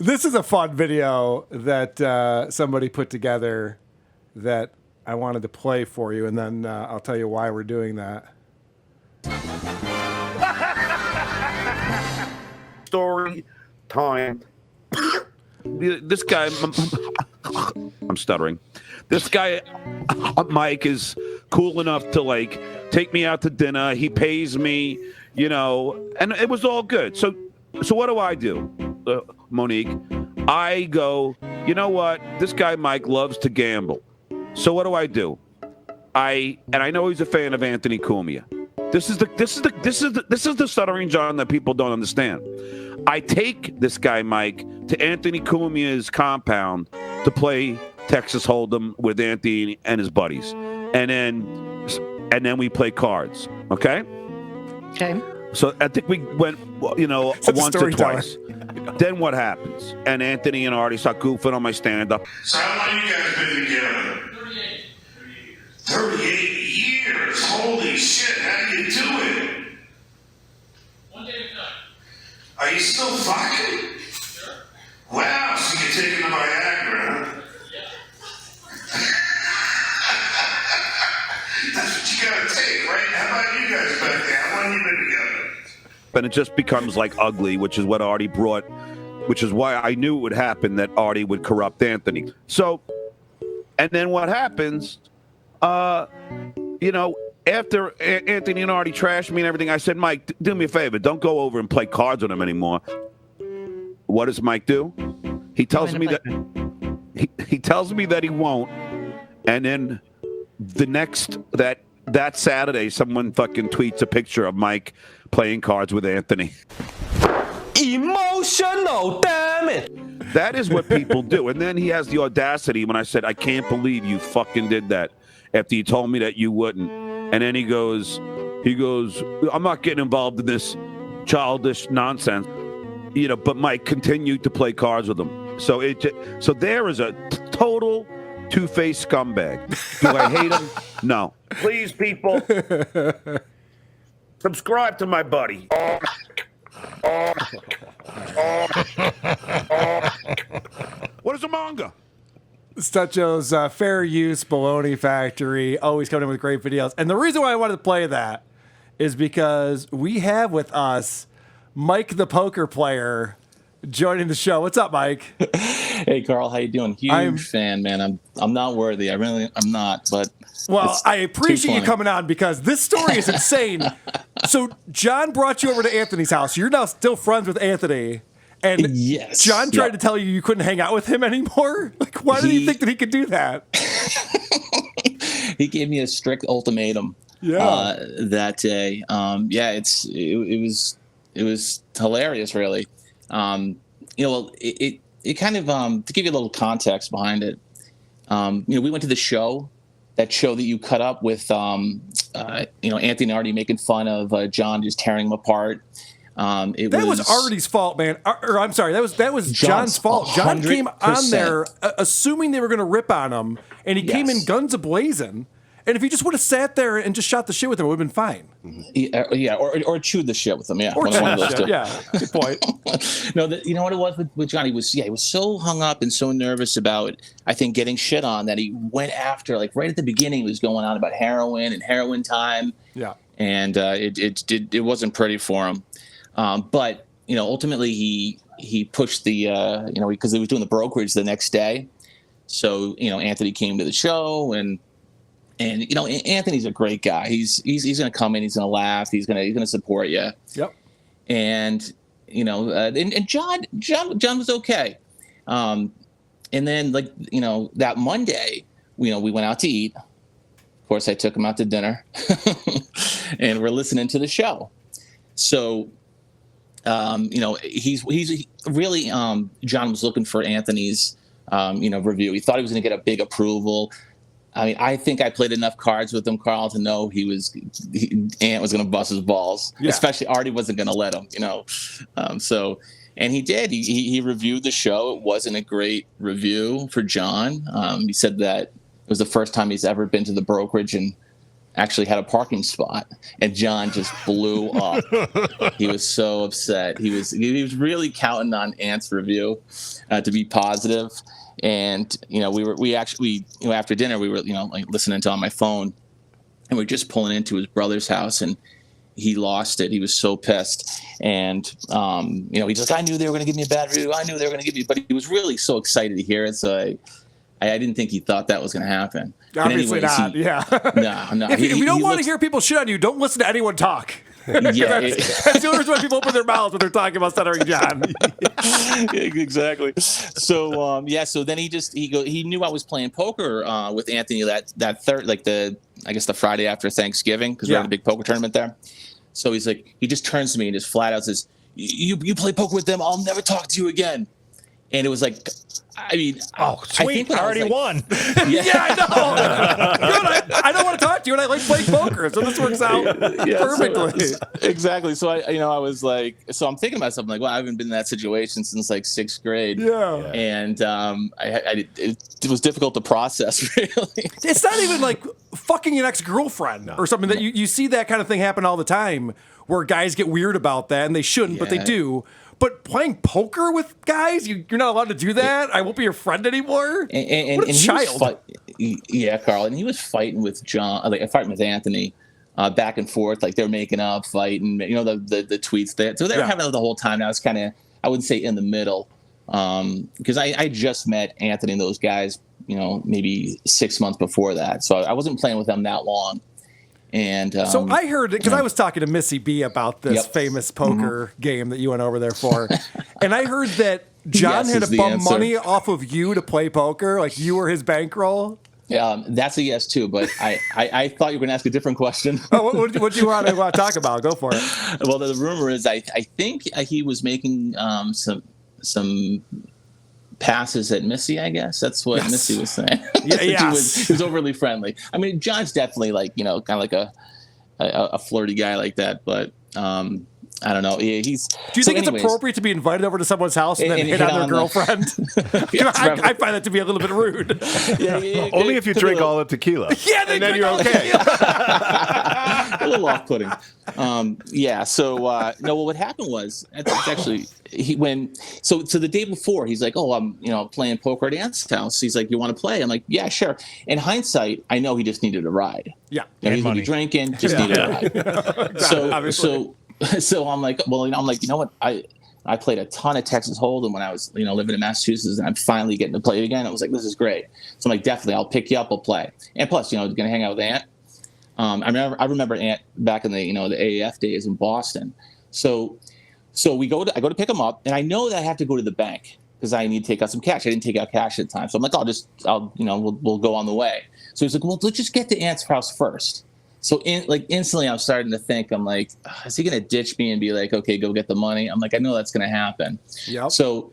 This is a fun video that somebody put together that I wanted to play for you, and then I'll tell you why we're doing that. Story time. This guy, I'm stuttering. This guy, Mike, is cool enough to like take me out to dinner. He pays me, you know, and it was all good. So what do? Monique, I go, you know what? This guy Mike loves to gamble. So what do? I know he's a fan of Anthony Cumia. This is the stuttering John that people don't understand. I take this guy Mike to Anthony Cumia's compound to play Texas Hold'em with Anthony and his buddies, and then we play cards. Okay. Okay. So I think we went, you know, once or twice. Then what happens? And Anthony and Artie start goofing on my stand-up. So how long you guys been together? 38 years. Holy shit, how do you do it? One day at a time. Are you still fucking? Sure. Wow, so you're taking the Viagra, huh? Yeah. That's what you gotta take, right? How about you guys back there? How long you been together? And it just becomes like ugly, which is what Artie brought, which is why I knew it would happen, that Artie would corrupt Anthony. So, and then what happens, you know, after Anthony and Artie trashed me and everything, I said, Mike, do me a favor. Don't go over and play cards with him anymore. What does Mike do? He tells me that he tells me that he won't. And then that Saturday, someone fucking tweets a picture of Mike playing cards with Anthony. Emotional, damn it. That is what people do. And then he has the audacity when I said, I can't believe you fucking did that after you told me that you wouldn't. And then he goes, I'm not getting involved in this childish nonsense. You know, but Mike continued to play cards with him. So there is a total two-faced scumbag. Do I hate him? No. Please, people, subscribe to my buddy. What is a manga? Stutcho's Fair Use Baloney Factory, always coming in with great videos. And the reason why I wanted to play that is because we have with us Mike the poker player joining the show. What's up, Mike? Hey, Carl, how you doing? Huge fan, man. I'm not worthy. I'm not, but well, I appreciate you coming on because this story is insane. So John brought you over to Anthony's house. You're now still friends with Anthony. And yes, John tried to tell you couldn't hang out with him anymore. Like, why did you think that he could do that? He gave me a strict ultimatum. Yeah. That day. It was hilarious, really. You know, it kind of to give you a little context behind it. You know, we went to the show, that show that you cut up with, you know, Anthony and Artie making fun of John just tearing him apart. That was Artie's fault, man. Or I'm sorry, that was John's fault. John came on there assuming they were going to rip on him, and he came in guns a-blazing. And if he just would have sat there and just shot the shit with him, it would have been fine. Yeah, or chewed the shit with him. Yeah, or one of those two. Yeah, good point. No, you know what it was with Johnny he was so hung up and so nervous about, I think, getting shit on that he went after, like right at the beginning, he was going on about heroin and heroin time. Yeah, and it wasn't pretty for him. But you know, ultimately he pushed the you know, because he was doing the brokerage the next day. So you know, Anthony came to the show and you know, Anthony's a great guy. He's going to come in. He's going to laugh. He's going to support you. Yep. And you know, and John was okay. And then, like, you know, that Monday, you know, we went out to eat. Of course, I took him out to dinner, and we're listening to the show. So, you know, he's really John was looking for Anthony's you know, review. He thought he was going to get a big approval. I mean, I think I played enough cards with him, Carl, to know Ant was going to bust his balls. Yeah. Especially Artie wasn't going to let him, you know. So, and he did. He reviewed the show. It wasn't a great review for John. He said that it was the first time he's ever been to the brokerage in actually had a parking spot, and John just blew up. He was so upset. He was really counting on Ant's review to be positive. And we actually after dinner we were like listening to on my phone, and we are just pulling into his brother's house, and he lost it. He was so pissed. And he's like, I knew they were going to give me a bad review. I knew they were going to give me, but he was really so excited to hear it. So I didn't think he thought that was going to happen. Obviously not. Yeah. No. If you don't want to hear people shit on you, don't listen to anyone talk. Yeah, that's the only reason why people open their mouths when they're talking about Stuttering John. Exactly. So so then he knew I was playing poker with Anthony that third, like the Friday after Thanksgiving, because we had a big poker tournament there. So he's like, he just turns to me and just flat out says, "You play poker with them, I'll never talk to you again." And it was like, I mean, sweet, I already won. Yeah, I know. I don't want to talk to you, and I like playing poker, so this works out perfectly. Exactly. So I was like, so I'm thinking about something like, well, I haven't been in that situation since like 6th grade. Yeah. And it was difficult to process, really. It's not even like fucking an ex-girlfriend or something that you see that kind of thing happen all the time, where guys get weird about that, and they shouldn't, but they do. But playing poker with guys, you're not allowed to do that. I won't be your friend anymore. What a child. Carl. And he was fighting with John, fighting with Anthony, back and forth. Like, they're making up, fighting, the tweets there. So they were having it the whole time. And I was kind of, I wouldn't say in the middle, because I just met Anthony and those guys, maybe 6 months before that. So I wasn't playing with them that long. And so I heard, because I was talking to Missy B about this famous poker game that you went over there for, and I heard that John had to bum money off of you to play poker, like you were his bankroll. That's a yes too, but I thought you were going to ask a different question. What do you want to talk about? Go for it. Well, the rumor is I think he was making some passes at Missy, I guess. That's what Missy was saying. He was overly friendly. I mean, John's definitely kind of like a flirty guy like that, but I don't know. Do you think it's appropriate to be invited over to someone's house and then hit on their girlfriend? I find that to be a little bit rude. Only if you drink all the tequila. And then you're okay. A little off-putting. No, what happened was, it's actually, so the day before, he's like, oh, I'm playing poker at Ant's house. He's like, you want to play? I'm like, yeah, sure. In hindsight, I know he just needed a ride. Yeah. He's going to be drinking, just needed a ride. So I'm like, well, you know what? I played a ton of Texas Hold'em when I was, living in Massachusetts, and I'm finally getting to play it again. I was like, this is great. So I'm like, definitely, I'll pick you up, I'll play. And plus, going to hang out with Ant. I remember Ant back in the the AAF days in Boston. So I go to pick him up, and I know that I have to go to the bank because I need to take out some cash. I didn't take out cash at the time, so I'm like, we'll go on the way. So he's like, well, let's just get to Ant's house first. So instantly, I'm starting to think, I'm like, is he gonna ditch me and be like, okay, go get the money? I'm like, I know that's gonna happen. Yep. So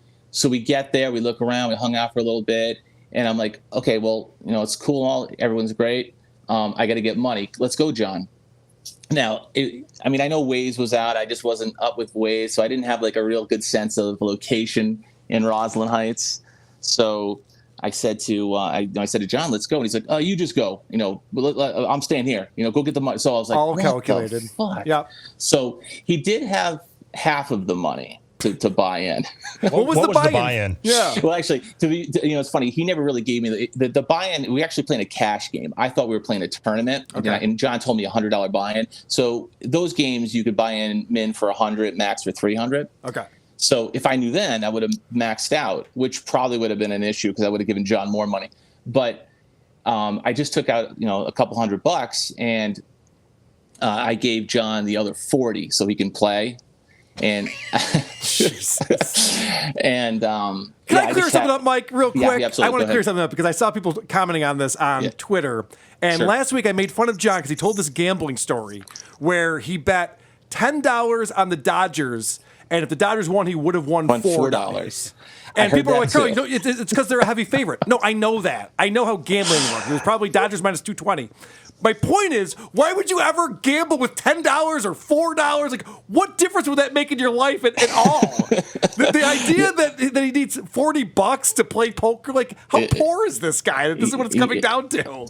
we get there, we look around, we hung out for a little bit, and I'm like, okay, well, it's cool, everyone's great. I got to get money. Let's go, John. Now, I know Waze was out. I just wasn't up with Waze, so I didn't have like a real good sense of location in Roslyn Heights. So I said to John, let's go. And he's like, oh, you just go. I'm staying here. Go get the money. So I was like, all calculated. Yeah. So he did have half of the money to buy in. What was the buy-in? Yeah. Well, actually, it's funny. He never really gave me the buy-in. We actually played a cash game. I thought we were playing a tournament, and John told me $100 buy-in. So those games you could buy in min for $100, max for $300. Okay. So if I knew then, I would have maxed out, which probably would have been an issue because I would have given John more money. But I just took out a couple $100, and I gave John the other 40 so he can play. And and can I clear something up, Mike, real quick? Yeah, I want to clear something up because I saw people commenting on this on Twitter. And last week I made fun of John because he told this gambling story where he bet $10 on the Dodgers and if the Dodgers won, he would have won Won $4. I And heard people are that like, Carl, too. it's because they're a heavy favorite. No, I know that. I know how gambling works. It was probably Dodgers minus 220. My point is, why would you ever gamble with $10 or $4? Like, what difference would that make in your life at all? the idea that he needs $40 to play poker, like, how poor is this guy? That this is what it's coming down to.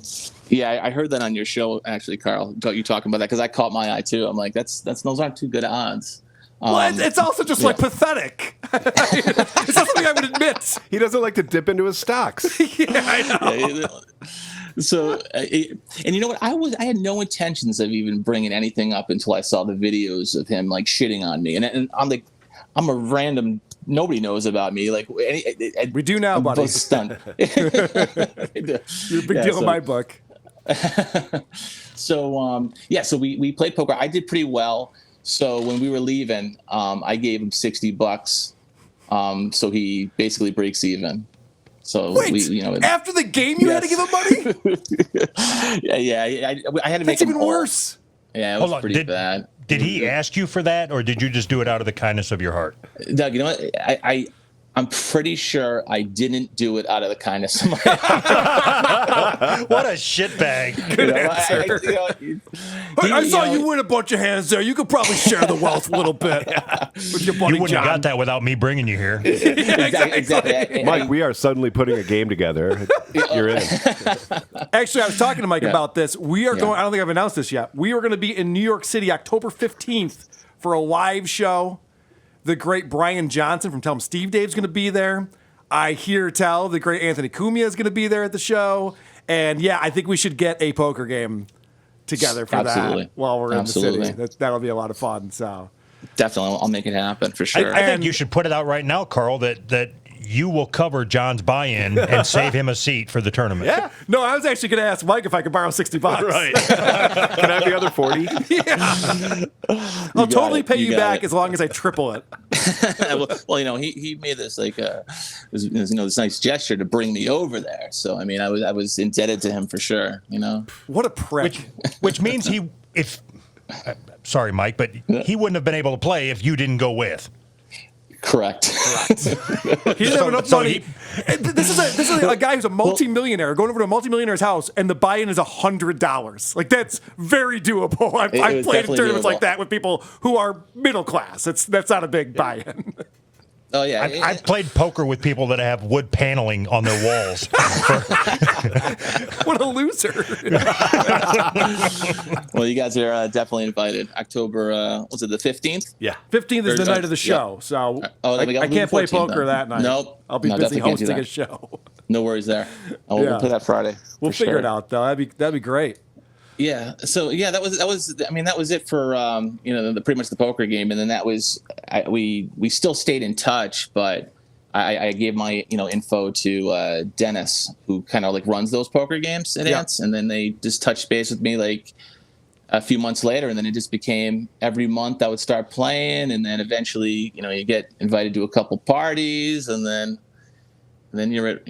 Yeah, I heard that on your show, actually, Carl. You talking about that because I caught my eye too. I'm like, those aren't too good odds. Well, it's also just like pathetic. It's not something I would admit. He doesn't like to dip into his stocks. Yeah, I know. So, and you know what? I had no intentions of even bringing anything up until I saw the videos of him like shitting on me, and I'm like, I'm a random. Nobody knows about me. Like we do now, buddy. Stunned. You're a big deal in my book. So so we played poker. I did pretty well. So when we were leaving, I gave him $60. So he basically breaks even. So wait, after the game, you had to give him money? I had to make That's him even whole. worse. Yeah, it was pretty bad. Did he ask you for that, or did you just do it out of the kindness of your heart? Doug, you know what? I'm pretty sure I didn't do it out of the kindness of my heart. What a shitbag. Good answer. I saw you win a bunch of hands there. You could probably share the wealth a little bit with your buddy You wouldn't John. have got that without me bringing you here. Exactly. Mike, we are suddenly putting a game together. You're in. Actually, I was talking to Mike about this. We are going, I don't think I've announced this yet. We are going to be in New York City October 15th for a live show. The great Brian Johnson from Tell 'em Steve Dave's going to be there. I hear tell the great Anthony Cumia is going to be there at the show. And yeah, I think we should get a poker game together for that while we're in the city. That'll be a lot of fun. So definitely, I'll make it happen for sure. I think you should put it out right now, Carl, that you will cover John's buy-in and save him a seat for the tournament. Yeah. No, I was actually going to ask Mike if I could borrow $60. Right. Can I have the other 40? Yeah. I'll totally pay you back as long as I triple it. Well, he made this like this nice gesture to bring me over there. So I mean, I was indebted to him for sure. What a prick. Which means sorry, Mike, but he wouldn't have been able to play if you didn't go with. Correct. He didn't have enough money. This is a guy who's a multimillionaire going over to a multimillionaire's house, and the buy-in is $100. Like, that's very doable. I've played in tournaments like that with people who are middle class. That's not a big buy-in. Oh yeah, I've played poker with people that have wood paneling on their walls. What a loser! Well, you guys are definitely invited. October, was it the 15th? Yeah, 15th is the night of the show. Yeah. So I can't play poker that night. Nope. I'll be busy hosting a show. No worries there. We'll play that Friday. We'll figure it out though. That'd be great. Yeah. So yeah, that was. I mean, that was it for pretty much the poker game, and then that was we still stayed in touch, but I gave my info to Dennis, who kind of like runs those poker games at Ants, and then they just touched base with me like a few months later, and then it just became every month I would start playing, and then eventually you get invited to a couple parties, and then you're at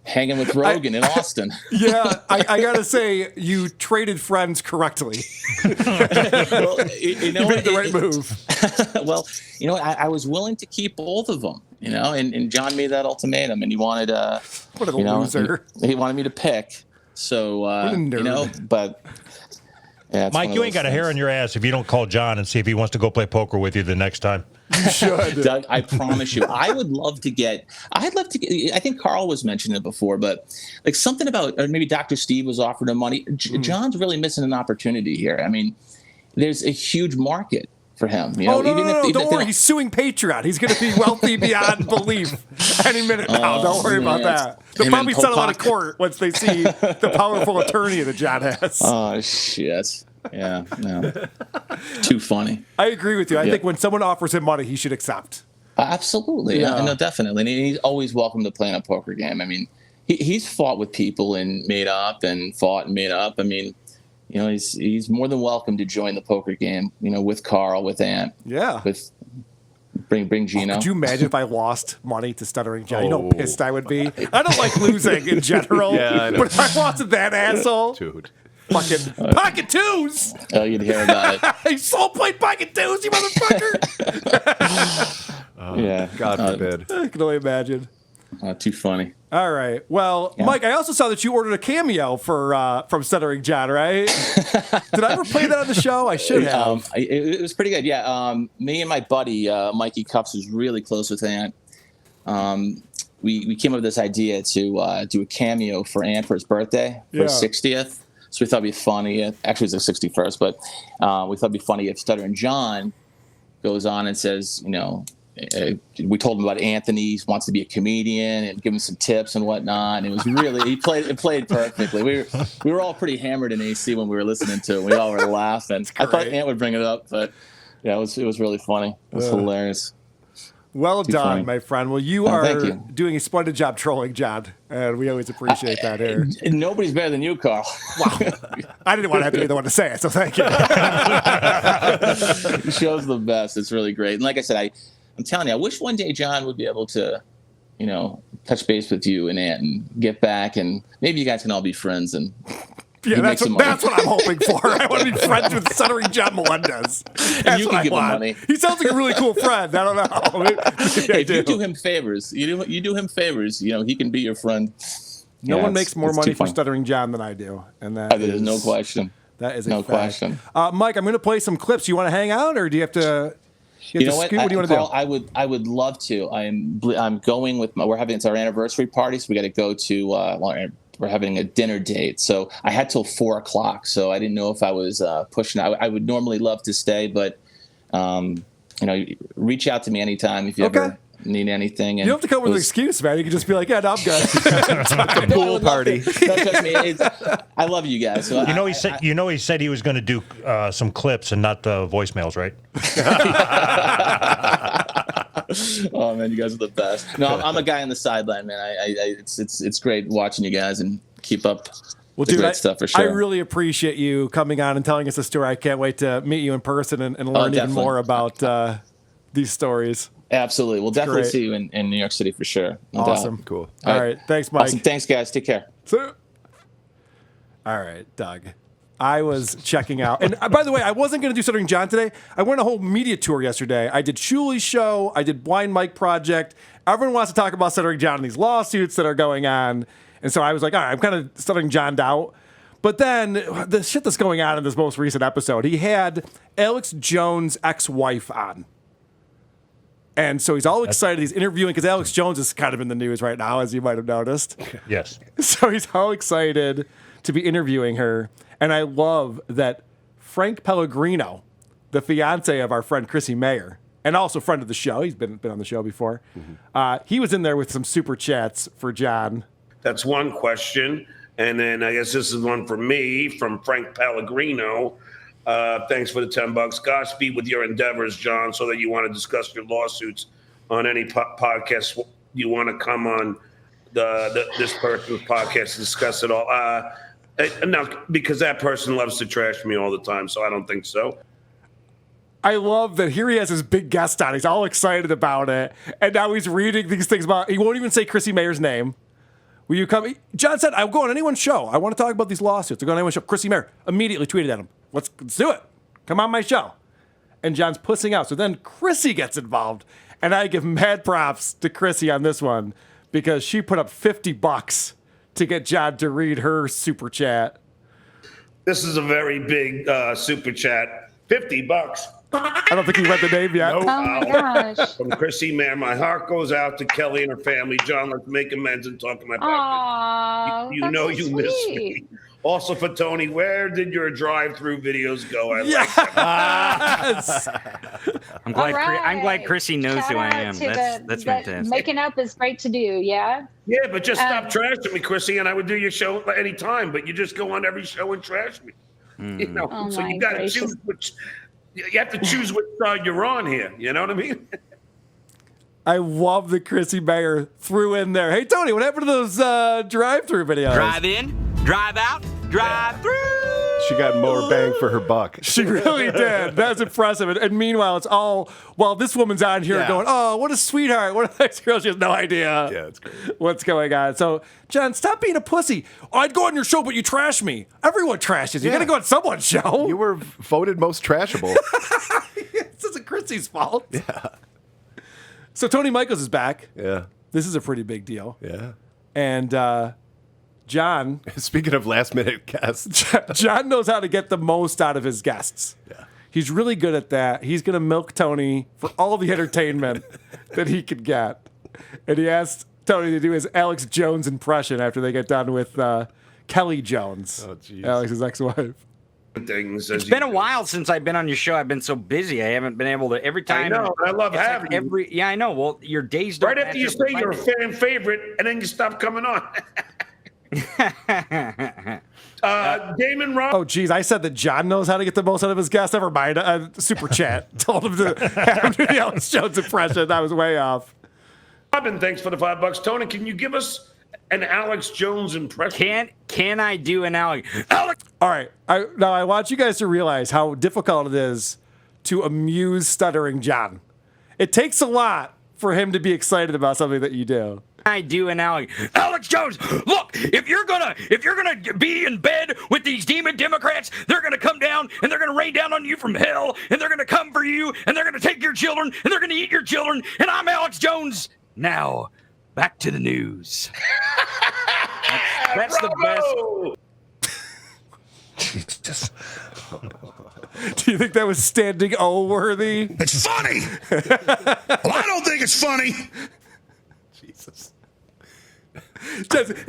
hanging with Rogan in Austin. Yeah, I gotta say, you traded friends correctly. Well, you made the right move. Well, I was willing to keep both of them, and John made that ultimatum, and he wanted what a loser. He wanted me to pick. So, what a nerd. But yeah, Mike, you ain't got a hair on your ass if you don't call John and see if he wants to go play poker with you the next time. You should. Doug, I promise you, I'd love to get, I think Carl was mentioning it before, but like something about, or maybe Dr. Steve was offering him money. John's really missing an opportunity here. I mean, there's a huge market for him. No, don't worry. He's suing Patreon. He's going to be wealthy beyond belief any minute now. Don't worry about that. They'll probably settle out of court once they see the powerful attorney that John has. Oh, shit. Yeah, no. Too funny. I agree with you. I think when someone offers him money, he should accept. Absolutely. Yeah. No, definitely. And he's always welcome to play in a poker game. I mean, he's fought with people and made up and fought and made up. I mean, he's more than welcome to join the poker game, with Carl, with Ant. Yeah. With bring Gino. Could you imagine if I lost money to Stuttering John? You know how pissed I would be? I don't like losing in general. Yeah, I know. But if I lost to that asshole. Dude. Fucking pocket twos. Oh, you'd hear about it. He soul plate pocket twos, you motherfucker. Yeah. God forbid. I can only imagine. Too funny. All right. Well, Yeah. Mike, I also saw that you ordered a cameo for from Stuttering John, right? Did I ever play that on the show? I should have. It was pretty good. Yeah. Me and my buddy, Mikey Cups, was really close with Ant. We came up with this idea to do a cameo for Ant for his birthday, for his 60th. So we thought it'd be funny. Actually, it was his 61st, but we thought it'd be funny if Stuttering John goes on and says, we told him about Anthony. He wants to be a comedian and give him some tips and whatnot. And it was really, it played perfectly. We were all pretty hammered in AC when we were listening to it. We all were laughing. I thought Ant would bring it up, but yeah, it was really funny. It was hilarious. Well Too done, funny. my friend. Well, you are thank you. doing a splendid job trolling John, and we always appreciate that here. Nobody's better than you, Carl. Wow. I didn't want to have to be the one to say it, so thank you. The show's the best. It's really great. And like I said, I'm telling you, I wish one day John would be able to, touch base with you and Ant and get back, and maybe you guys can all be friends. And Yeah, that's what I'm hoping for. I want to be friends with Stuttering John Melendez. That's you what can I give him want. money. He sounds like a really cool friend. I don't know. Hey, if you do him favors, you do him favors. He can be your friend. No one makes more it's money too for funny. Stuttering John than I do, and that There's is no question. That is a No fact. question. Mike, I'm going to play some clips. You want to hang out, or do you have to? You know what? Scoot? What do you want to do? Carl, I would love to. I'm going with it's our anniversary party, so we got to go to. We're having a dinner date, so I had till 4:00. So I didn't know if I was pushing. I would normally love to stay, but reach out to me anytime if you ever need anything. And you don't have to come with an excuse, man. You can just be like, "Yeah, no, I'm good." It's like a pool party. No, trust me, I love you guys. So he said he was going to do some clips and not the voicemails, right? Oh man, you guys are the best. No, I'm a guy on the sideline, man. It's great watching you guys and keep up the great stuff for sure. I really appreciate you coming on and telling us the story. I can't wait to meet you in person and learn even more about these stories. Absolutely. We'll definitely see you in New York City for sure. No Awesome. doubt. Cool. All right. Thanks, Mike. Awesome. Thanks, guys. Take care. All right, Doug. I was checking out. And by the way, I wasn't going to do Stuttering John today. I went on a whole media tour yesterday. I did Shuli's show. I did Blind Mike Project. Everyone wants to talk about Stuttering John and these lawsuits that are going on. And so I was like, all right, I'm kind of Stuttering John'd out. But then the shit that's going on in this most recent episode, he had Alex Jones' ex-wife on. And so he's all excited. He's interviewing because Alex Jones is kind of in the news right now, as you might have noticed. Yes. So he's all excited to be interviewing her. And I love that Frank Pellegrino, the fiance of our friend Chrissy Mayer, and also friend of the show, he's been on the show before, he was in there with some super chats for John. That's one question. And then I guess this is one for me from Frank Pellegrino. Thanks for the $10. Godspeed with your endeavors, John, so that you want to discuss your lawsuits on any podcast. You want to come on this person's podcast to discuss it all. No, because that person loves to trash me all the time, so I don't think so. I love that here he has his big guest on. He's all excited about it. And now he's reading these things about, he won't even say Chrissy Mayer's name. Will you come? John said, I'll go on anyone's show. I want to talk about these lawsuits. I'll go on anyone's show. Chrissy Mayer immediately tweeted at him, let's do it. Come on my show. And John's pussing out. So then Chrissy gets involved. And I give mad props to Chrissy on this one because she put up $50 to get John to read her super chat. This is a very big super chat. $50. I don't think he read the name yet. No, Oh my gosh. From Chrissy Mayer. My heart goes out to Kelly and her family. John, let's make amends and talk to my podcast. Aww, You that's know so you miss sweet. me. Also for Tony, where did your drive-through videos go? I like Yes. I'm glad. All right. I'm glad Chrissy knows Shout who I out am. to That's fantastic. Making up is great to do, yeah? Yeah, but just stop trashing me, Chrissy, and I would do your show any time. But you just go on every show and trash me. You know, Oh so my you got to gracious. choose which. You have to choose which side you're on here. You know what I mean? I love that Chrissy Mayer threw in there. Hey, Tony, what happened to those drive-through videos? Drive in, drive out, drive through. She got more bang for her buck. She really did. That's impressive. And meanwhile, it's all while this woman's on here going, "Oh, what a sweetheart! What a nice girl." She has no idea. Yeah, it's great. What's going on? So, John, stop being a pussy. Oh, I'd go on your show, but you trash me. Everyone trashes you. You got to go on someone's show. You were voted most trashable. This isn't Chrissy's fault. Yeah. So Tony Michaels is back. Yeah. This is a pretty big deal. Yeah. And John, speaking of last minute guests, John knows how to get the most out of his guests. Yeah. He's really good at that. He's going to milk Tony for all the entertainment that he could get. And he asked Tony to do his Alex Jones impression after they get done with Kelly Jones, Alex's ex-wife. It's been a while since I've been on your show. I've been so busy. I haven't been able to. Every time. I know. I love having you. Yeah, I know. Well, your days don't. Right after you say you're a fan favorite, and then you stop coming on. Damon Ross. Oh, geez. I said that John knows how to get the most out of his guests. Never mind. Super chat told him to have him do the Alex Jones impression. I was way off. Robin, thanks for the $5. Tony, can you give us an Alex Jones impression? Can I do an Alex? All right. Now I want you guys to realize how difficult it is to amuse stuttering John. It takes a lot for him to be excited about something that you do. I do an Alex Jones. Look, if you're gonna be in bed with these demon Democrats, they're gonna come down and they're gonna rain down on you from hell, and they're gonna come for you, and they're gonna take your children, and they're gonna eat your children. And I'm Alex Jones. Now, back to the news. That's the best. Jesus. Do you think that was standing O worthy? It's funny. Well, I don't think it's funny. Jesus. Just, hey!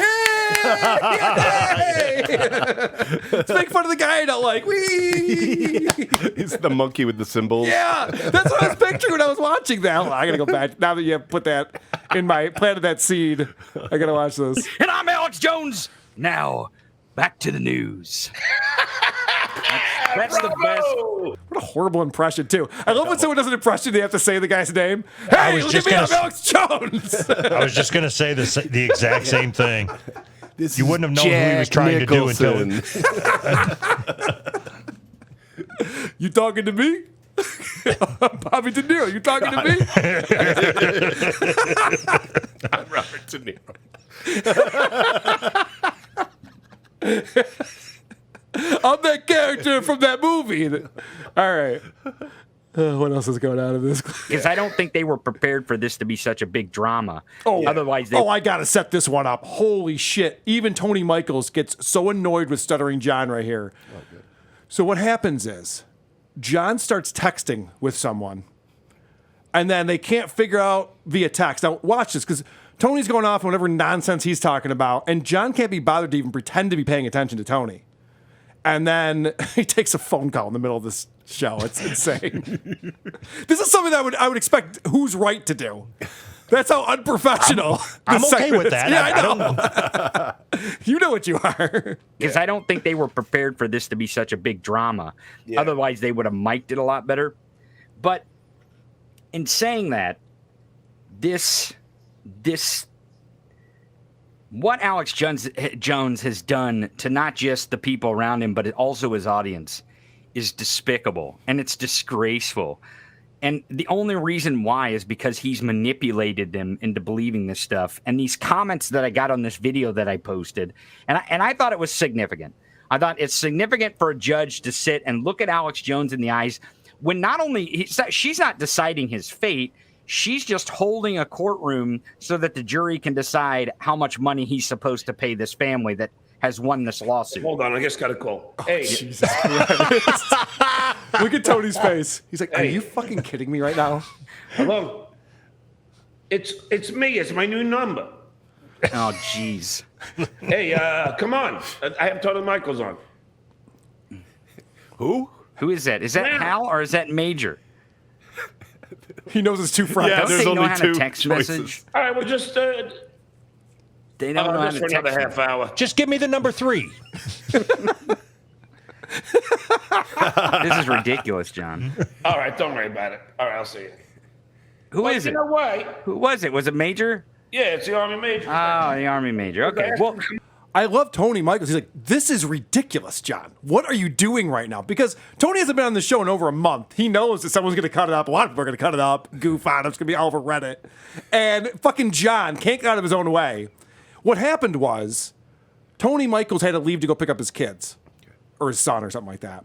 Let's make fun of the guy I don't like. Whee! He's the monkey with the cymbals. Yeah, that's what I was picturing when I was watching that. Hold on, I gotta go back. Now that you have put that in planted that seed, I gotta watch this. And I'm Alex Jones. Now, back to the news. That's the best. What a horrible impression, too. I love when someone does an impression, they have to say the guy's name. Hey, look at me, I'm Alex Jones. I was just going to say the exact same thing. You wouldn't have known Jack who he was trying Nicholson. to do until. You talking to me? I'm Bobby De Niro. You talking to me? I'm Robert De Niro. I'm that character from that movie. All right. What else is going on in this? Because I don't think they were prepared for this to be such a big drama. Otherwise, I gotta set this one up. Holy shit! Even Tony Michaels gets so annoyed with stuttering John right here. Oh, good. So what happens is, John starts texting with someone, and then they can't figure out via text. Now watch this, because Tony's going off on whatever nonsense he's talking about, and John can't be bothered to even pretend to be paying attention to Tony. And then he takes a phone call in the middle of this show. It's insane. This is something that I would expect Who's Right to do. That's how unprofessional. I'm okay with that. Yeah, I know. You know what you are. Because I don't think they were prepared for this to be such a big drama. Yeah. Otherwise, they would have mic'd it a lot better. But in saying that, this what Alex Jones has done to not just the people around him, but also his audience is despicable, and it's disgraceful. And the only reason why is because he's manipulated them into believing this stuff. And these comments that I got on this video that I posted, and I thought it was significant. I thought it's significant for a judge to sit and look at Alex Jones in the eyes when not only she's not deciding his fate, she's just holding a courtroom so that the jury can decide how much money he's supposed to pay this family that has won this lawsuit. Hold on, I just got a call. Hey, Jesus Christ. Look at Tony's face. He's like, "Are you fucking kidding me right now?" Hello. It's me. It's my new number. Oh, jeez. Hey, come on. I have Tony Michaels on. Who? Who is that? Is that Hal or is that Major? He knows it's two friends. Yeah, Don't there's they know only how two to text choices. message? All right, well, just They don't know how just to for another text. half hour. Just give me the number 3. This is ridiculous, John. All right, don't worry about it. All right, I'll see you. Who is You it? know what? Who was it? Was it Major? Yeah, it's the Army Major. Oh, the Army Major. Okay. Well, I love Tony Michaels. He's like, this is ridiculous, John. What are you doing right now? Because Tony hasn't been on the show in over a month. He knows that someone's going to cut it up. A lot of people are going to cut it up, goof on it. It's going to be all over Reddit. And fucking John can't get out of his own way. What happened was Tony Michaels had to leave to go pick up his kids or his son or something like that.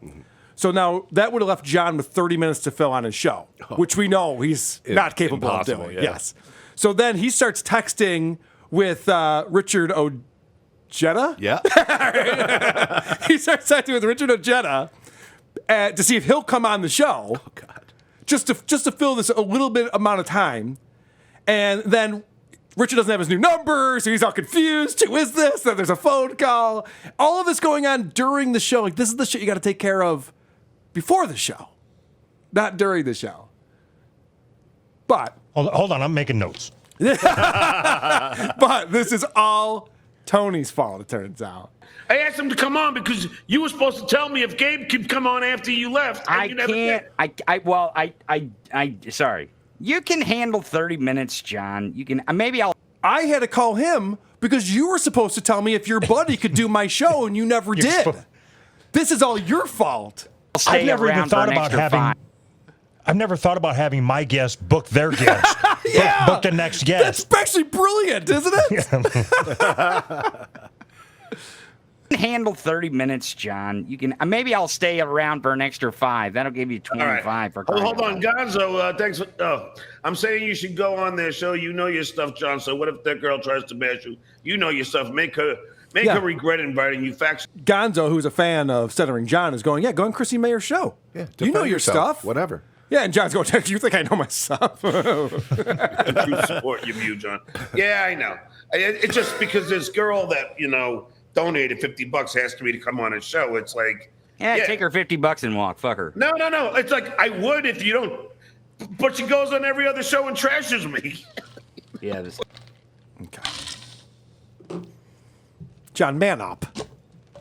So now that would have left John with 30 minutes to fill on his show, which we know he's not capable of doing. Yeah. Yes. So then he starts texting with Richard Ojeda? Yeah. He starts texting with Richard Ojeda to see if he'll come on the show. Oh, God. Just to fill this a little bit amount of time. And then Richard doesn't have his new number, so he's all confused. Who is this? Then there's a phone call. All of this going on during the show. Like, this is the shit you got to take care of before the show, not during the show. But Hold on, I'm making notes. but this is all Tony's fault, it turns out. I asked him to come on because you were supposed to tell me if Gabe could come on after you left. And you never did. Sorry. You can handle 30 minutes, John. You can, I had to call him because you were supposed to tell me if your buddy could do my show and you never did. This is all your fault. I've never even thought about having. I've never thought about having my guests book their guests. Yeah. Book the next guest. That's actually brilliant, isn't it? handle 30 minutes, John. You can maybe I'll stay around for an extra 5. That'll give you 25 right. for Hold on, Gonzo. Thanks. I'm saying you should go on their show. You know your stuff, John. So what if that girl tries to bash you? You know your stuff. Make her regret inviting you. Facts. Gonzo, who's a fan of Stuttering John, is going, go on Chrissy Mayer's show. Yeah, you know your yourself, stuff. Whatever. Yeah, and John's going, you think I know my stuff? True support your view, John. Yeah, I know. It's just because this girl that, donated $50 asked me to come on his show. It's like, take her $50 and walk. Fuck her. No. It's like I would if you don't. But she goes on every other show and trashes me. Yeah. Okay. John, man up.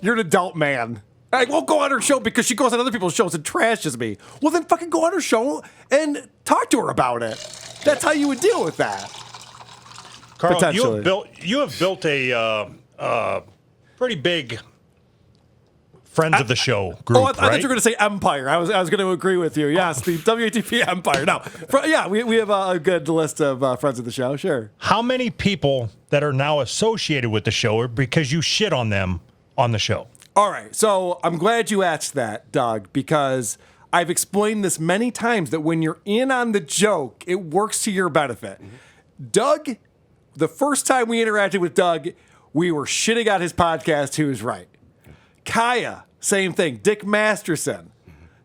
You're an adult man. I won't go on her show because she goes on other people's shows and trashes me. Well, then fucking go on her show and talk to her about it. That's how you would deal with that. Carl, you have built a pretty big friends of the show group. I thought you were going to say empire. I was going to agree with you. Yes, the WATP empire. No, we have a good list of friends of the show. Sure. How many people that are now associated with the show are because you shit on them on the show? All right, so I'm glad you asked that, Doug, because I've explained this many times that when you're in on the joke, it works to your benefit. Mm-hmm. Doug, the first time we interacted with Doug, we were shitting on his podcast, Who's Right. Kaya, same thing. Dick Masterson,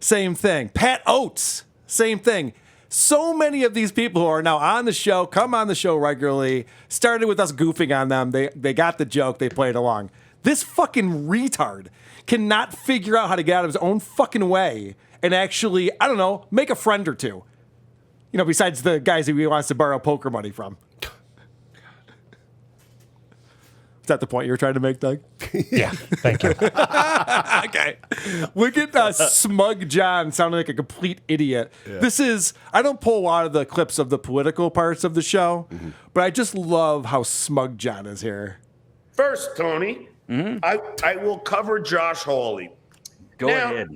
same thing. Pat Oates, same thing. So many of these people who are now on the show, come on the show regularly, started with us goofing on them. They got the joke, they played along. This fucking retard cannot figure out how to get out of his own fucking way and actually, I don't know, make a friend or two. Besides the guys who he wants to borrow poker money from. Is that the point you were trying to make, Doug? Yeah, thank you. Okay. Look at Smug John sounding like a complete idiot. Yeah. I don't pull a lot of the clips of the political parts of the show, but I just love how Smug John is here. First, Tony, I will cover Josh Hawley. Go ahead.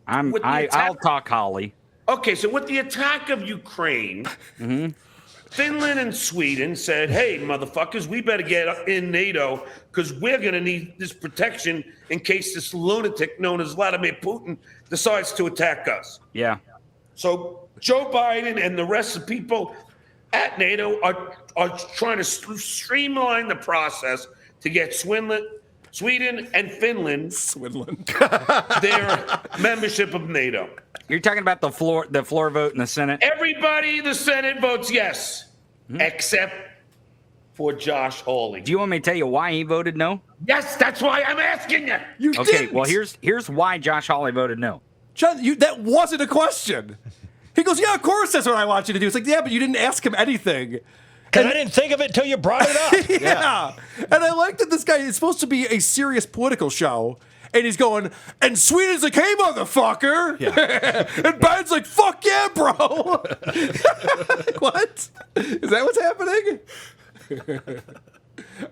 I'll talk Holly. Okay, so with the attack of Ukraine, Finland and Sweden said, hey, motherfuckers, we better get in NATO because we're going to need this protection in case this lunatic known as Vladimir Putin decides to attack us. Yeah. So Joe Biden and the rest of the people at NATO are trying to streamline the process to get Sweden and Finland their membership of NATO. You're talking about the floor vote in the Senate? Everybody in the Senate votes yes, except for Josh Hawley. Do you want me to tell you why he voted no? Yes, that's why I'm asking you. Okay, well, here's why Josh Hawley voted no. John, that wasn't a question. He goes, yeah, of course that's what I want you to do. It's like, yeah, but you didn't ask him anything. And I didn't think of it until you brought it up. Yeah. And I like that this guy is supposed to be a serious political show. And he's going, and Sweden's like, hey, motherfucker. Yeah. And Biden's like, fuck yeah, bro. What? Is that what's happening?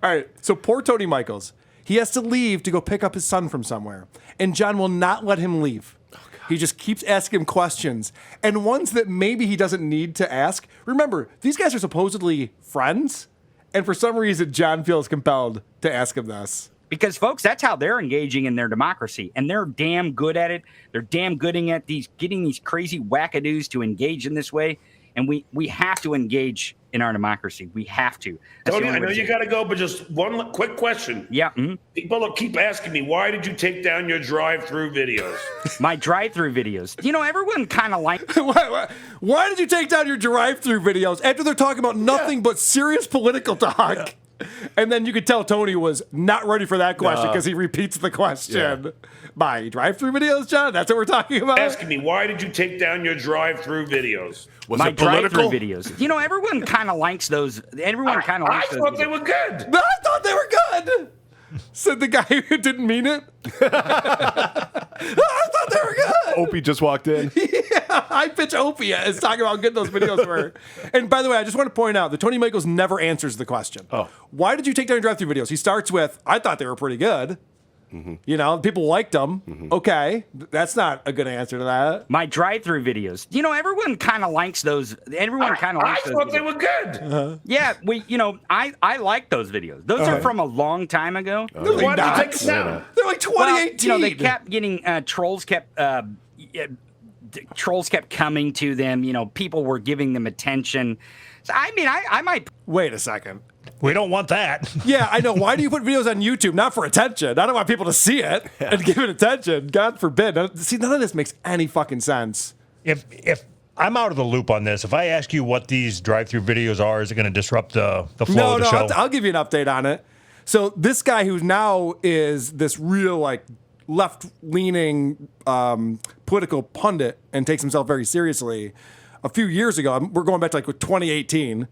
All right. So poor Tony Michaels. He has to leave to go pick up his son from somewhere. And John will not let him leave. He just keeps asking him questions. And ones that maybe he doesn't need to ask. Remember, these guys are supposedly friends. And for some reason, John feels compelled to ask him this. Because, folks, that's how they're engaging in their democracy. And they're damn good at it. They're damn good at getting these crazy wackadoos to engage in this way. And we have to engage in our democracy. We have to. Tony, I know you got to go, but just one quick question. Yeah. People keep asking me, why did you take down your drive-through videos? My drive-through videos. Everyone kind of like. Why did you take down your drive-through videos after they're talking about nothing but serious political talk? Yeah. And then you could tell Tony was not ready for that question because he repeats the question. Yeah. My drive-through videos, John? That's what we're talking about? Asking me, why did you take down your drive-through videos? Was it political? Drive-through videos. Everyone kind of likes those. Everyone kind of likes those. I thought they were good. No, I thought they were good. Said the guy who didn't mean it. I thought they were good. Opie just walked in. Yeah, I pitch Opie is talking about how good those videos were. And by the way, I just want to point out that Tony Michaels never answers the question. Oh. Why did you take down your drive-through videos? He starts with, I thought they were pretty good. Mm-hmm. People liked them. Mm-hmm. Okay. That's not a good answer to that. My drive-through videos. Everyone kind of likes those. Everyone kind of likes those. I thought they were good. Uh-huh. Yeah, I like those videos. Those are from a long time ago. Why did you take them down? They're like 2018. Well, they kept getting trolls kept coming to them. People were giving them attention. So I might wait a second. We don't want that. Yeah, I know. Why do you put videos on YouTube? Not for attention. I don't want people to see it and give it attention. God forbid. See, none of this makes any fucking sense. If I'm out of the loop on this, if I ask you what these drive-through videos are, is it going to disrupt the flow of the show? I'll give you an update on it. So this guy who now is this real left-leaning political pundit and takes himself very seriously, a few years ago, we're going back to 2018,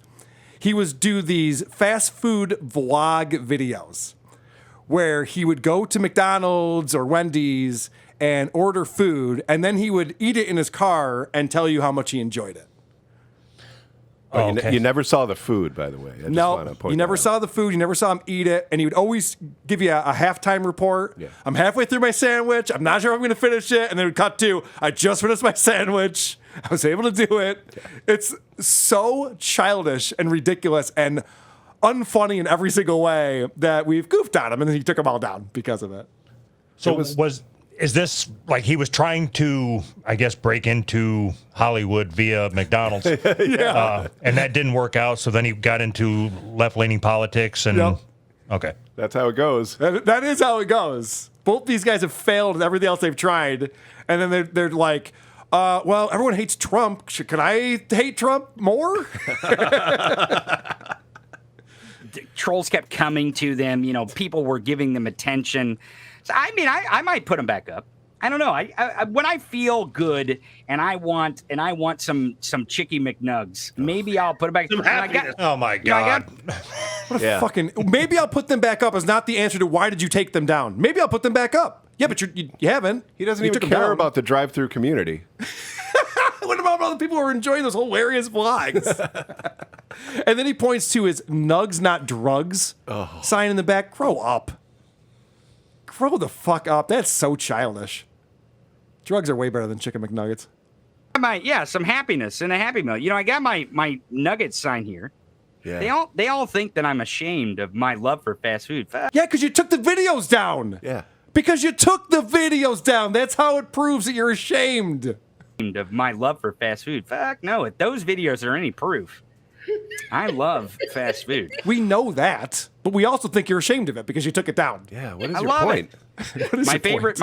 he would do these fast food vlog videos where he would go to McDonald's or Wendy's and order food, and then he would eat it in his car and tell you how much he enjoyed it. Oh, okay. You never saw the food, by the way. No, you never saw the food. You never saw him eat it. And he would always give you a halftime report. Yeah. I'm halfway through my sandwich. I'm not sure if I'm going to finish it. And then it would cut to, I just finished my sandwich. I was able to do it. Yeah. It's so childish and ridiculous and unfunny in every single way that we've goofed on him. And then he took them all down because of it. So is this like he was trying to, I guess, break into Hollywood via McDonald's? Yeah. And that didn't work out. So then he got into left-leaning politics. And yep. Okay. That's how it goes. That is how it goes. Both these guys have failed at everything else they've tried. And then they're like, well, everyone hates Trump. Can I hate Trump more? Trolls kept coming to them. People were giving them attention. So, I might put them back up. I don't know. I when I feel good and I want some Chicky McNuggs, maybe I'll put it back. Oh my God! Maybe I'll put them back up is not the answer to why did you take them down. Maybe I'll put them back up. Yeah, but you haven't. He doesn't even care about the drive-through community. What about all the people who are enjoying those hilarious vlogs? And then he points to his "Nugs, not drugs" sign in the back. Grow up. Grow the fuck up. That's so childish. Drugs are way better than chicken McNuggets. Some happiness and a Happy Meal. I got my Nuggets sign here. Yeah. They all think that I'm ashamed of my love for fast food. Yeah, because you took the videos down. Yeah. Because you took the videos down. That's how it proves that you're ashamed of my love for fast food. Fuck no. If those videos are any proof, I love fast food. We know that, but we also think you're ashamed of it because you took it down. Yeah, what is your point? My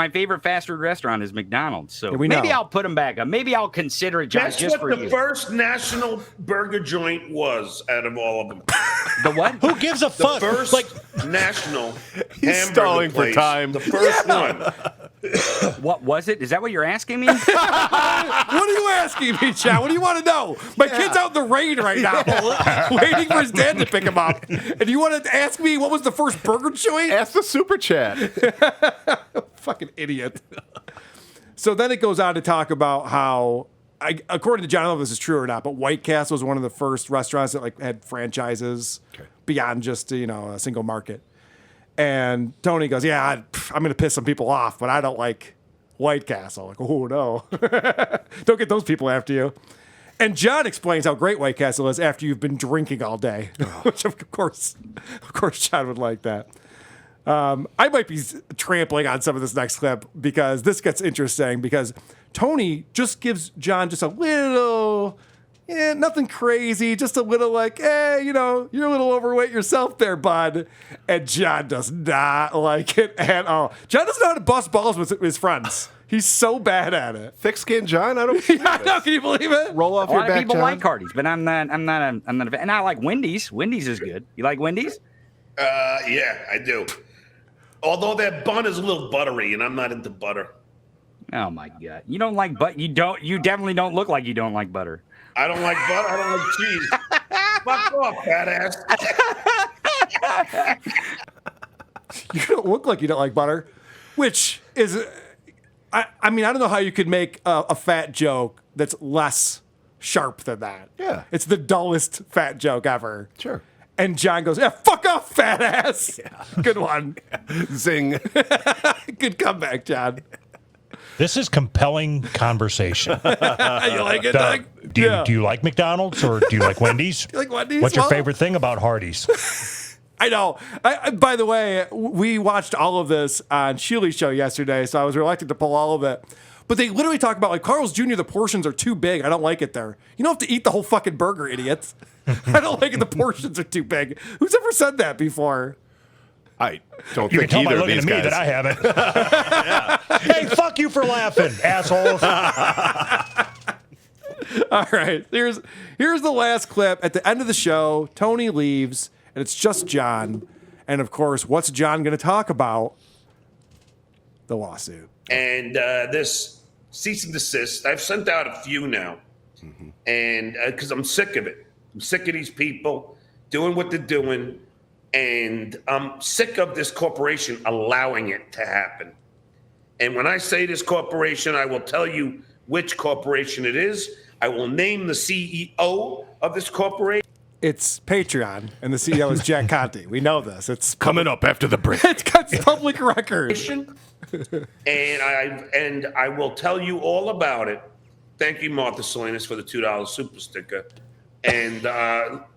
favorite fast food restaurant is McDonald's. So maybe I'll put them back up. Maybe I'll consider it just for you. Guess what the first national burger joint was out of all of them? The what? Who gives a fuck? The first national He's stalling place, for time. The first one. What was it? Is that what you're asking me? What are you asking me, Chad? What do you want to know? My kid's out in the rain right now, waiting for his dad to pick him up. And you want to ask me what was the first burger joint? Ask the super chat. Fucking idiot. So then it goes on to talk about how, according to John, I don't know if this is true or not, but White Castle was one of the first restaurants that had franchises beyond just a single market. And Tony goes, yeah, I'm going to piss some people off, but I don't like White Castle. Like, oh, no. Don't get those people after you. And John explains how great White Castle is after you've been drinking all day, which, of course, John would like that. I might be trampling on some of this next clip because this gets interesting because Tony just gives John just a little, nothing crazy, just a little like, hey, you're a little overweight yourself there, bud. And John does not like it at all. John doesn't know how to bust balls with his friends. He's so bad at it. Thick-skinned John? I don't I know, can you believe it? Roll off A your lot of back, people John. like Hardee's, but I'm not a fan. And I like Wendy's. Wendy's is good. You like Wendy's? Yeah, I do. Although that bun is a little buttery, and I'm not into butter. Oh my god! You don't like butter? You definitely don't look like you don't like butter. I don't like butter. I don't like cheese. Fuck off, fat ass. You don't look like you don't like butter, which is, I mean, I don't know how you could make a fat joke that's less sharp than that. Yeah. It's the dullest fat joke ever. Sure. And John goes, yeah, fuck off, fat ass. Yeah. Good one. Zing. Good comeback, John. This is compelling conversation. You like it, Doug? Do you like McDonald's or do you like Wendy's? You like Wendy's? What's your Well, favorite thing about Hardee's? I know. By the way, we watched all of this on Sheely's show yesterday, so I was reluctant to pull all of it. But they literally talk about, like, Carl's Jr., the portions are too big. I don't like it there. You don't have to eat the whole fucking burger, idiots. I don't like it. The portions are too big. Who's ever said that before? I don't You can think tell by either of looking these at me guys. that I haven't. Hey, fuck you for laughing, assholes. All right. Here's the last clip. At the end of the show, Tony leaves, and it's just John. And, of course, what's John going to talk about? The lawsuit. And this cease and desist, I've sent out a few now. And because I'm sick of it. I'm sick of these people doing what they're doing. And I'm sick of this corporation allowing it to happen. And when I say this corporation, I will tell you which corporation it is. I will name the CEO of this corporation. It's Patreon, and the CEO is Jack Conte. We know this. It's Coming up after the break. It's got public record. And I will tell you all about it. Thank you, Martha Salinas, for the $2 super sticker. And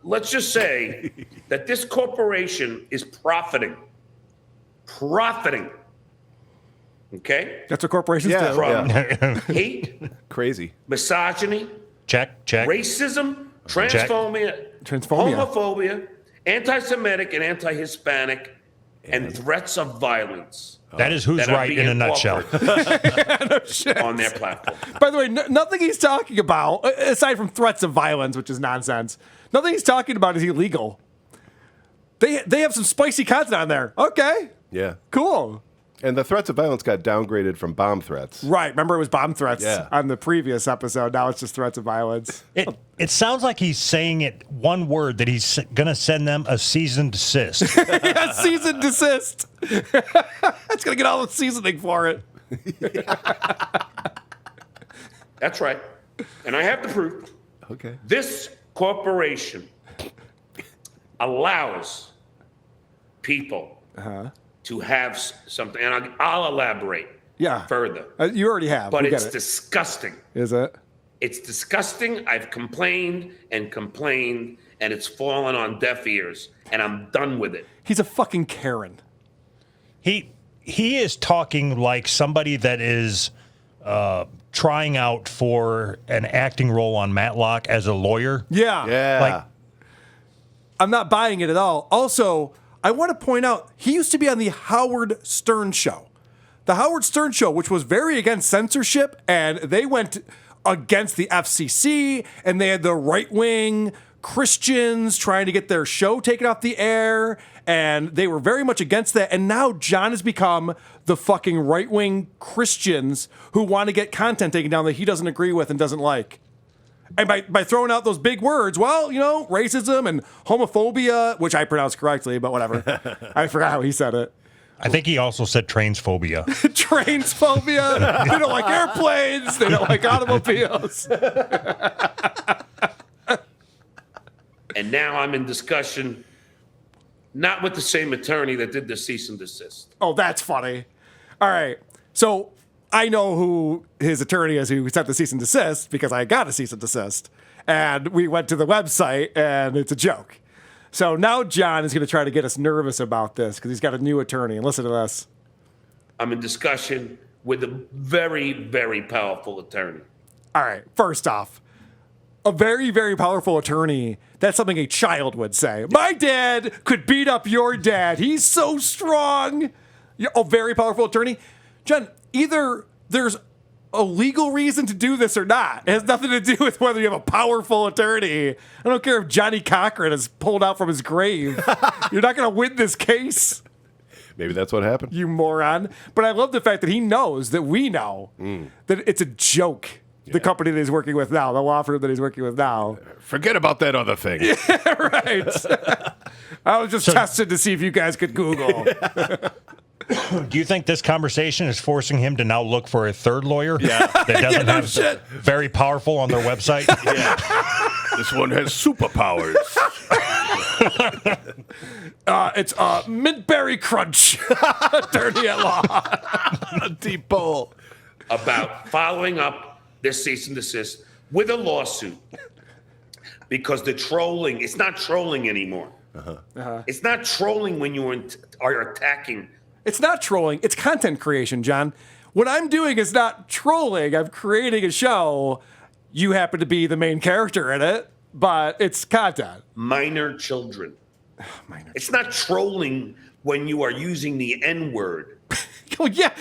let's just say that this corporation is profiting. Okay? That's what corporations do. From hate, Crazy. misogyny, Check. racism, transphobia, homophobia, anti-Semitic and anti-Hispanic, and threats of violence. That is who's that are right in a being nutshell. offered on their platform. By the way, nothing he's talking about, aside from threats of violence, which is nonsense, nothing he's talking about is illegal. They have some spicy content on there. Okay. Yeah. Cool. And the threats of violence got downgraded from bomb threats. Right. Remember, it was bomb threats Yeah. on the previous episode. Now it's just threats of violence. It sounds like he's saying it one word that he's going to send them a cease and desist. Yeah, cease and desist. It's going to get all the seasoning for it. That's right. And I have the proof. Okay. This corporation allows people to have something. And I'll elaborate further. You already have. But We it's get it. disgusting. Is it? It's disgusting. I've complained, and it's fallen on deaf ears, and I'm done with it. He's a fucking Karen. He is talking like somebody that is trying out for an acting role on Matlock as a lawyer. Yeah. Yeah. Like, I'm not buying it at all. Also, I want to point out, he used to be on the Howard Stern Show. The Howard Stern Show, which was very against censorship, and they went against the FCC, and they had the right-wing Christians trying to get their show taken off the air, and they were very much against that. And now John has become the fucking right-wing Christians who want to get content taken down that he doesn't agree with and doesn't like. And by throwing out those big words, well, racism and homophobia, which I pronounced correctly, but whatever. I forgot how he said it. I think he also said transphobia. Transphobia. They don't like airplanes. They don't like automobiles. And now I'm in discussion not with the same attorney that did the cease and desist. Oh, that's funny. All right. So I know who his attorney is who sent the cease and desist because I got a cease and desist. And we went to the website and it's a joke. So now John is going to try to get us nervous about this because he's got a new attorney. And listen to this. I'm in discussion with a very, very powerful attorney. All right. First off, a very, very powerful attorney. That's something a child would say. My dad could beat up your dad. He's so strong. A very powerful attorney. John, either there's a legal reason to do this or not. It has nothing to do with whether you have a powerful attorney. I don't care if Johnny Cochran is pulled out from his grave. You're not going to win this case. Maybe that's what happened. You moron. But I love the fact that he knows that we know that it's a joke. The company that he's working with now, the law firm that he's working with now. Forget about that other thing. Yeah, right. I was just tested to see if you guys could Google. Do you think this conversation is forcing him to now look for a third lawyer? Yeah. That doesn't have very powerful on their website? Yeah. This one has superpowers. It's Mintberry Crunch, attorney at law. Deep bowl. About following up this cease and desist with a lawsuit because the trolling, it's not trolling anymore. It's not trolling when you are attacking. It's not trolling. It's content creation, John. What I'm doing is not trolling. I'm creating a show. You happen to be the main character in it, but it's content. Minor children. It's not trolling when you are using the N-word. Oh, yeah,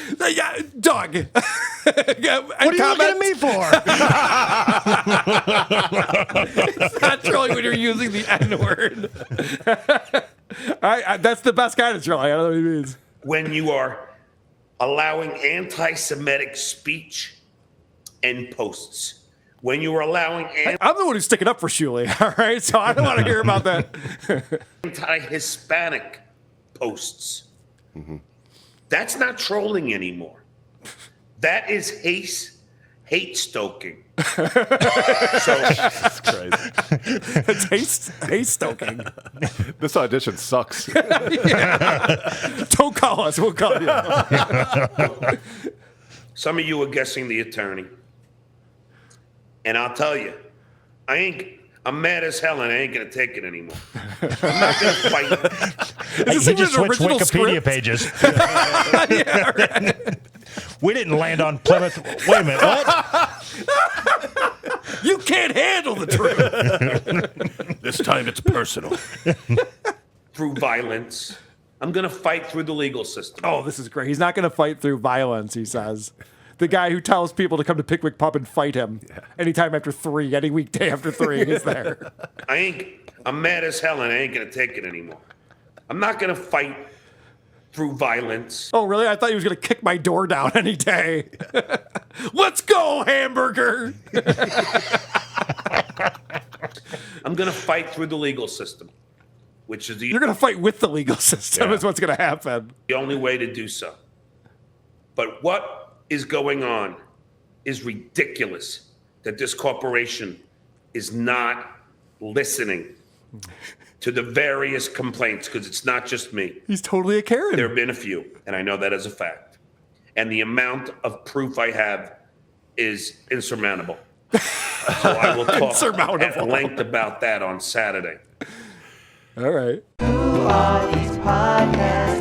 Doug. What are you looking at me for? It's not trolling when you're using the N-word. That's the best kind of trolling. I don't know what he means. When you are allowing anti-Semitic speech and posts. When you are allowing... I'm the one who's sticking up for Shuley, all right? So I don't want to hear about that. Anti-Hispanic posts. That's not trolling anymore. That is hate stoking. That's crazy. It's hate stoking. This audition sucks. Don't call us. We'll call you. Some of you are guessing the attorney. And I'll tell you, I'm mad as hell and I ain't going to take it anymore. I'm not going to fight. He just switched Wikipedia script? pages. Yeah, right. We didn't land on Plymouth. Wait a minute, what? You can't handle the truth. This time it's personal. Through violence. I'm going to fight through the legal system. Oh, this is great. He's not going to fight through violence, he says. The guy who tells people to come to Pickwick Pub and fight him anytime after 3, any weekday after 3, he's there. I'm mad as hell and I ain't going to take it anymore. I'm not going to fight through violence. Oh, really? I thought he was going to kick my door down any day. Let's go, hamburger. I'm going to fight through the legal system, which is You're going to fight with the legal system is what's going to happen. the only way to do so. But what is going on is ridiculous that this corporation is not listening to the various complaints, because it's not just me. He's totally a Karen. There have been a few, and I know that as a fact. And the amount of proof I have is insurmountable. So I will talk at length about that on Saturday. All right. Who are these podcasts?